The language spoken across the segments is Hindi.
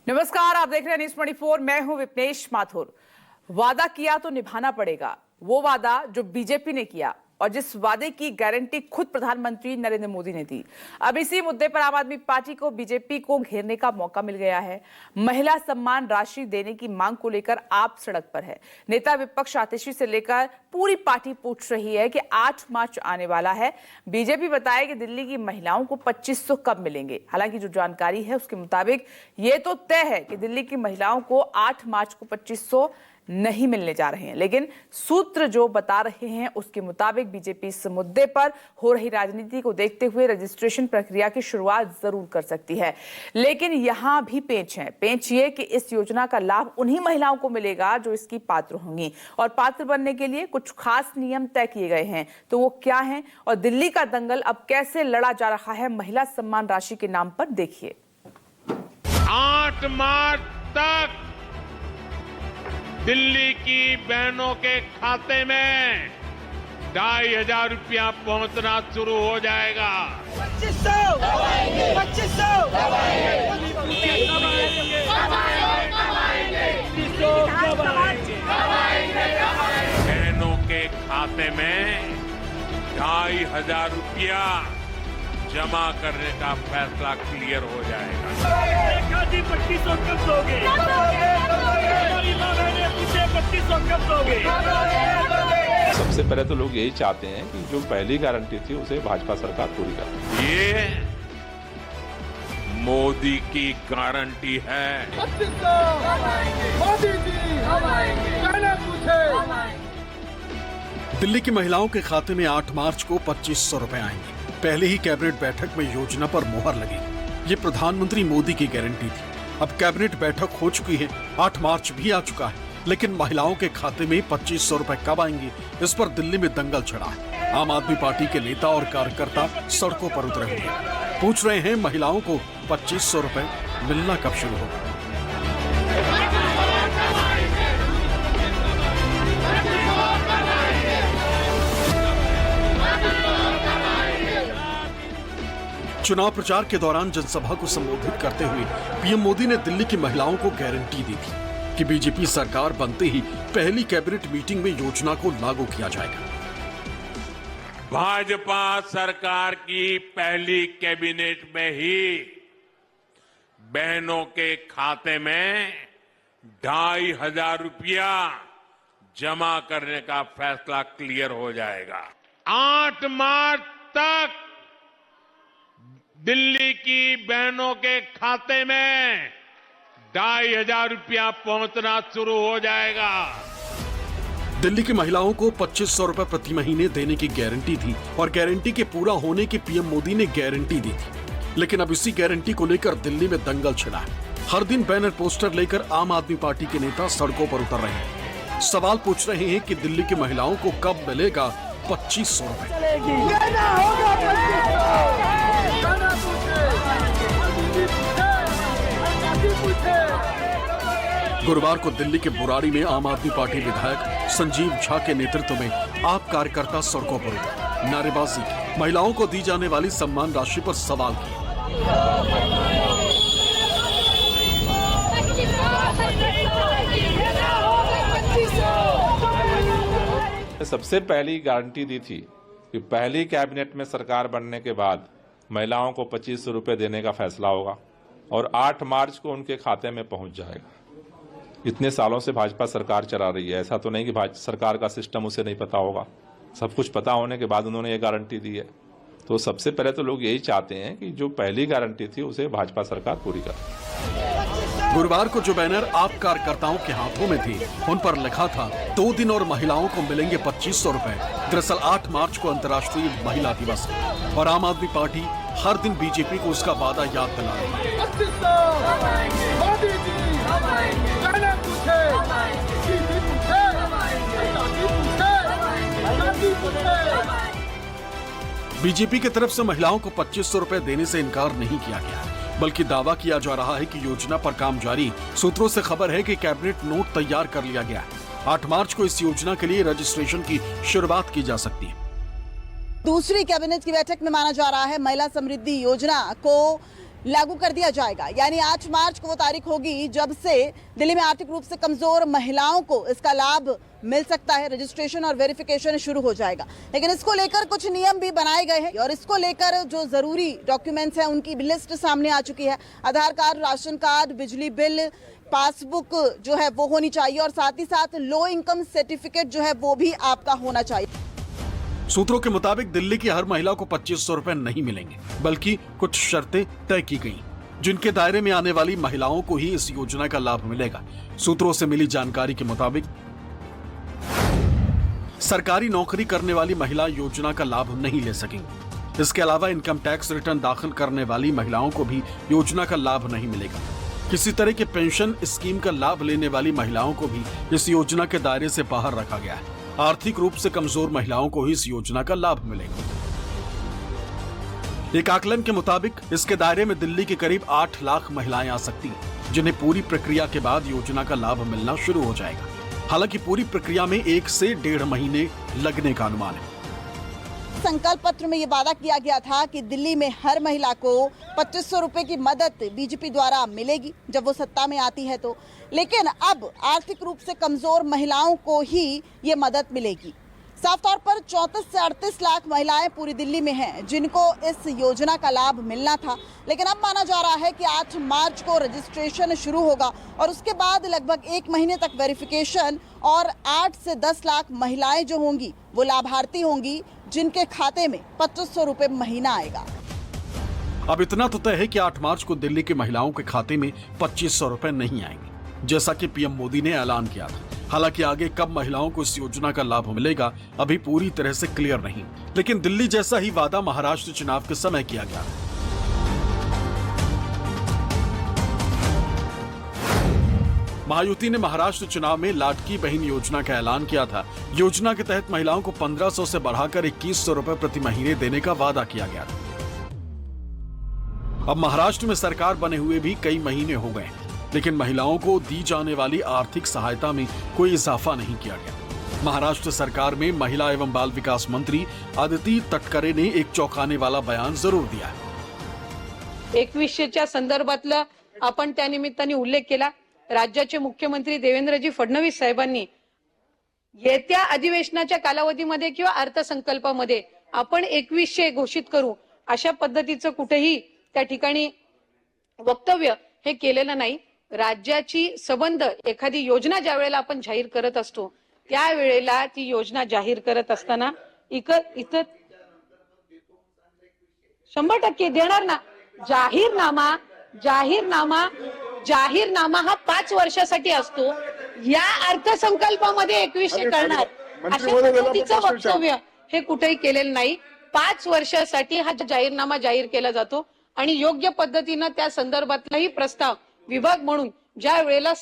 नमस्कार, आप देख रहे हैं न्यूज़ 24। मैं हूं विपनेश माथुर। वादा किया तो निभाना पड़ेगा, वो वादा जो बीजेपी ने किया और जिस वादे की गारंटी खुद प्रधानमंत्री नरेंद्र मोदी ने दी। अब इसी मुद्दे पर आम आदमी पार्टी को बीजेपी को घेरने का मौका मिल गया है। महिला सम्मान राशि देने की मांग को लेकर आप सड़क पर है। नेता विपक्ष आतिशी से लेकर पूरी पार्टी पूछ रही है कि 8 मार्च आने वाला है। बीजेपी बताए कि दिल्ली की महिलाओं को 2500 कब मिलेंगे। हालांकि जो जानकारी है उसके मुताबिक ये तो तय है कि दिल्ली की महिलाओं को 8 मार्च को 2500 नहीं मिलने जा रहे हैं, लेकिन सूत्र जो बता रहे हैं उसके मुताबिक बीजेपी इस मुद्दे पर हो रही राजनीति को देखते हुए रजिस्ट्रेशन प्रक्रिया की शुरुआत जरूर कर सकती है। लेकिन यहां भी पेंच है। पेंच ये कि इस योजना का लाभ उन्हीं महिलाओं को मिलेगा जो इसकी पात्र होंगी, और पात्र बनने के लिए कुछ खास नियम तय किए गए हैं। तो वो क्या है और दिल्ली का दंगल अब कैसे लड़ा जा रहा है महिला सम्मान राशि के नाम पर, देखिए। 8 मार्च तक दिल्ली की बहनों के खाते में 2500 रुपया पहुंचना शुरू हो जाएगा। 2500 बहनों के खाते में 2500 रुपया जमा करने का फैसला क्लियर हो जाएगा। 2500 कब दोगे? 2500 कब दोगे? सबसे पहले तो लोग यही चाहते हैं कि जो पहली गारंटी थी उसे भाजपा सरकार पूरी करे। ये मोदी की गारंटी है। 2500 मोदी जी कहना पूछे। दिल्ली की महिलाओं के खाते में 8 मार्च को 2500 रुपए आएंगे। पहले ही कैबिनेट बैठक में योजना पर मुहर लगी। ये प्रधानमंत्री मोदी की गारंटी थी। अब कैबिनेट बैठक हो चुकी है, 8 मार्च भी आ चुका है, लेकिन महिलाओं के खाते में 2500 रुपए कब आएंगे, इस पर दिल्ली में दंगल छिड़ा है। आम आदमी पार्टी के नेता और कार्यकर्ता सड़कों पर उतरे हुए हैं। पूछ रहे हैं महिलाओं को 2500 रुपए मिलना कब शुरू होगा। चुनाव प्रचार के दौरान जनसभा को संबोधित करते हुए पीएम मोदी ने दिल्ली की महिलाओं को गारंटी दी थी कि बीजेपी सरकार बनते ही पहली कैबिनेट मीटिंग में योजना को लागू किया जाएगा। भाजपा सरकार की पहली कैबिनेट में ही बहनों के खाते में 2500 रुपया जमा करने का फैसला क्लियर हो जाएगा। 8 मार्च तक दिल्ली की बहनों के खाते में 2500 रुपया पहुंचना शुरू हो जाएगा। दिल्ली की महिलाओं को 2500 रुपए प्रति महीने देने की गारंटी थी और गारंटी के पूरा होने की पीएम मोदी ने गारंटी दी थी। लेकिन अब इसी गारंटी को लेकर दिल्ली में दंगल छिड़ा है। हर दिन बैनर पोस्टर लेकर आम आदमी पार्टी के नेता सड़कों पर उतर रहे हैं। सवाल पूछ रहे हैं कि दिल्ली की महिलाओं को कब मिलेगा 2500 रुपए। गुरुवार को दिल्ली के बुराड़ी में आम आदमी पार्टी विधायक संजीव झा के नेतृत्व में आप कार्यकर्ता सड़कों पर उतरे, नारेबाजी की, महिलाओं को दी जाने वाली सम्मान राशि पर सवाल किए। सबसे पहली गारंटी दी थी कि पहली कैबिनेट में सरकार बनने के बाद महिलाओं को 2500 रुपए देने का फैसला होगा और 8 मार्च को उनके खाते में पहुंच जाएगा। इतने सालों से भाजपा सरकार चला रही है, ऐसा तो नहीं कि भाजपा सरकार का सिस्टम उसे नहीं पता होगा। सब कुछ पता होने के बाद उन्होंने ये गारंटी दी है। तो सबसे पहले तो लोग यही चाहते हैं कि जो पहली गारंटी थी उसे भाजपा सरकार पूरी करे। गुरुवार को जो बैनर आप कार्यकर्ताओं के हाथों में थे उन पर लिखा था 2 दिन और महिलाओं को मिलेंगे 2500 रुपए। दरअसल 8 मार्च को अंतर्राष्ट्रीय महिला दिवस है और आम आदमी पार्टी हर दिन बीजेपी को उसका वादा याद दिला रही है। बीजेपी की तरफ से महिलाओं को 2500 रुपए देने से इनकार नहीं किया गया, बल्कि दावा किया जा रहा है कि योजना पर काम जारी। सूत्रों से खबर है कि कैबिनेट नोट तैयार कर लिया गया है। 8 मार्च को इस योजना के लिए रजिस्ट्रेशन की शुरुआत की जा सकती है। दूसरी कैबिनेट की बैठक में माना जा रहा है महिला समृद्धि योजना को लागू कर दिया जाएगा। यानी 8 मार्च को वो तारीख होगी जब से दिल्ली में आर्थिक रूप से कमजोर महिलाओं को इसका लाभ मिल सकता है। रजिस्ट्रेशन और वेरिफिकेशन शुरू हो जाएगा, लेकिन इसको लेकर कुछ नियम भी बनाए गए हैं और इसको लेकर जो जरूरी डॉक्यूमेंट्स हैं उनकी लिस्ट सामने आ चुकी है। आधार कार्ड, राशन कार्ड, बिजली बिल, पासबुक जो है वो होनी चाहिए और साथ ही साथ लो इनकम सर्टिफिकेट जो है वो भी आपका होना चाहिए। सूत्रों के मुताबिक दिल्ली की हर महिला को 2500 रुपए नहीं मिलेंगे, बल्कि कुछ शर्तें तय की गई, जिनके दायरे में आने वाली महिलाओं को ही इस योजना का लाभ मिलेगा। सूत्रों से मिली जानकारी के मुताबिक सरकारी नौकरी करने वाली महिला योजना का लाभ नहीं ले सकेंगी। इसके अलावा इनकम टैक्स रिटर्न दाखिल करने वाली महिलाओं को भी योजना का लाभ नहीं मिलेगा। किसी तरह के पेंशन स्कीम का लाभ लेने वाली महिलाओं को भी इस योजना के दायरे से बाहर रखा गया है। आर्थिक रूप से कमजोर महिलाओं को ही इस योजना का लाभ मिलेगा। एक आकलन के मुताबिक इसके दायरे में दिल्ली के करीब 8 लाख महिलाएं आ सकती हैं, जिन्हें पूरी प्रक्रिया के बाद योजना का लाभ मिलना शुरू हो जाएगा। हालांकि पूरी प्रक्रिया में 1 से 1.5 महीने लगने का अनुमान है। संकल्प पत्र में ये वादा किया गया था कि दिल्ली में हर महिला को 2500 रुपए की मदद बीजेपी द्वारा मिलेगी जब वो सत्ता में आती है तो, लेकिन अब आर्थिक रूप से कमजोर महिलाओं को ही ये मदद मिलेगी। साफ तौर पर 34 से 38 लाख महिलाएं पूरी दिल्ली में हैं जिनको इस योजना का लाभ मिलना था, लेकिन अब माना जा रहा है कि 8 मार्च को रजिस्ट्रेशन शुरू होगा और उसके बाद लगभग 1 महीने तक वेरिफिकेशन और 8 से 10 लाख महिलाएं जो होंगी वो लाभार्थी होंगी जिनके खाते में 2500 रुपए महीना आएगा। अब इतना तो तय है कि 8 मार्च को दिल्ली की महिलाओं के खाते में 2500 रुपए नहीं आएंगे, जैसा कि पीएम मोदी ने ऐलान किया था। हालांकि आगे कब महिलाओं को इस योजना का लाभ मिलेगा अभी पूरी तरह से क्लियर नहीं, लेकिन दिल्ली जैसा ही वादा महाराष्ट्र चुनाव के समय किया गया। महायुति ने महाराष्ट्र चुनाव में लाडकी बहन योजना का ऐलान किया था। योजना के तहत महिलाओं को 1500 से बढ़ाकर 2100 रुपए प्रति महीने देने का वादा किया गया था। अब महाराष्ट्र में सरकार बने हुए भी कई महीने हो गए, लेकिन महिलाओं को दी जाने वाली आर्थिक सहायता में कोई इजाफा नहीं किया गया। महाराष्ट्र सरकार में महिला एवं बाल विकास मंत्री अदिती तटकरे ने एक चौंकाने वाला बयान जरूर दिया है। 2100च्या संदर्भातला आपण त्या निमित्ताने उल्लेख केला। राज्याचे मुख्यमंत्री देवेंद्रजी फडणवीस साहेबांनी येत्या अधिवेशनाच्या कालावधीमध्ये किंवा अर्थसंकल्पामध्ये आपण 2100 घोषित करू अशा पद्धतीचं कुठेही त्या ठिकाणी वक्तव्य हे केलेलं नाही। राज्याची संबंध एखादी योजना ज्या वेळेला आपण जाहीर करत असतो त्यावेळेला ती योजना जाहीर करत असताना इथं 100% देणार ना। जाहीरनामा हा 5 वर्षासाठी असतो। या अर्थसंकल्पामध्ये 2100 करणार अशा पद्धतीचं वक्तव्य हे कुठेही केलेलं नाही। 5 वर्षासाठी हा जाहीरनामा जाहीर केला जातो आणि योग्य पद्धतीनं त्या संदर्भातलाही प्रस्ताव विभाग म्हणून ज्या वेळेला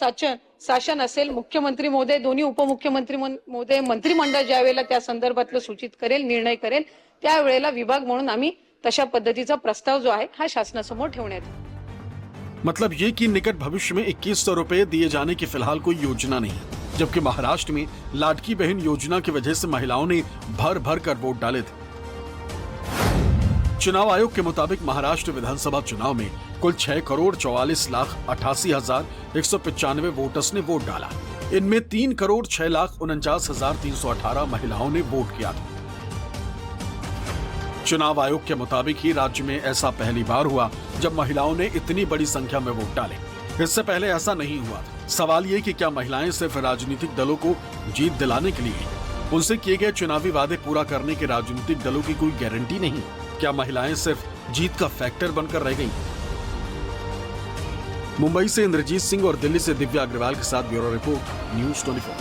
शासन असेल, मुख्यमंत्री महोदय, दोन्ही उपमुख्यमंत्री महोदय, मंत्रिमंडळ ज्या वेळेला त्या संदर्भातलं सूचित करेल, निर्णय करेल, त्यावेळेला विभाग म्हणून आम्ही तशा पद्धतीचा प्रस्ताव जो आहे हा शासनासमोर ठेवण्यात येईल। मतलब ये कि निकट भविष्य में 2100 रुपए दिए जाने की फिलहाल कोई योजना नहीं, जबकि महाराष्ट्र में लाडकी बहन योजना की वजह से महिलाओं ने भर भर कर वोट डाले थे। चुनाव आयोग के मुताबिक महाराष्ट्र विधानसभा चुनाव में कुल 6,44,88,195 वोटर्स ने वोट डाला। इनमें 3,06,49,318 महिलाओं ने वोट किया था। चुनाव आयोग के मुताबिक ही राज्य में ऐसा पहली बार हुआ जब महिलाओं ने इतनी बड़ी संख्या में वोट डाले। इससे पहले ऐसा नहीं हुआ था। सवाल ये कि क्या महिलाएं सिर्फ राजनीतिक दलों को जीत दिलाने के लिए, उनसे किए गए चुनावी वादे पूरा करने के राजनीतिक दलों की कोई गारंटी नहीं? क्या महिलाएं सिर्फ जीत का फैक्टर बनकर रह गईं? मुंबई से इंद्रजीत सिंह और दिल्ली से दिव्या अग्रवाल के साथ ब्यूरो रिपोर्ट, न्यूज़ 24।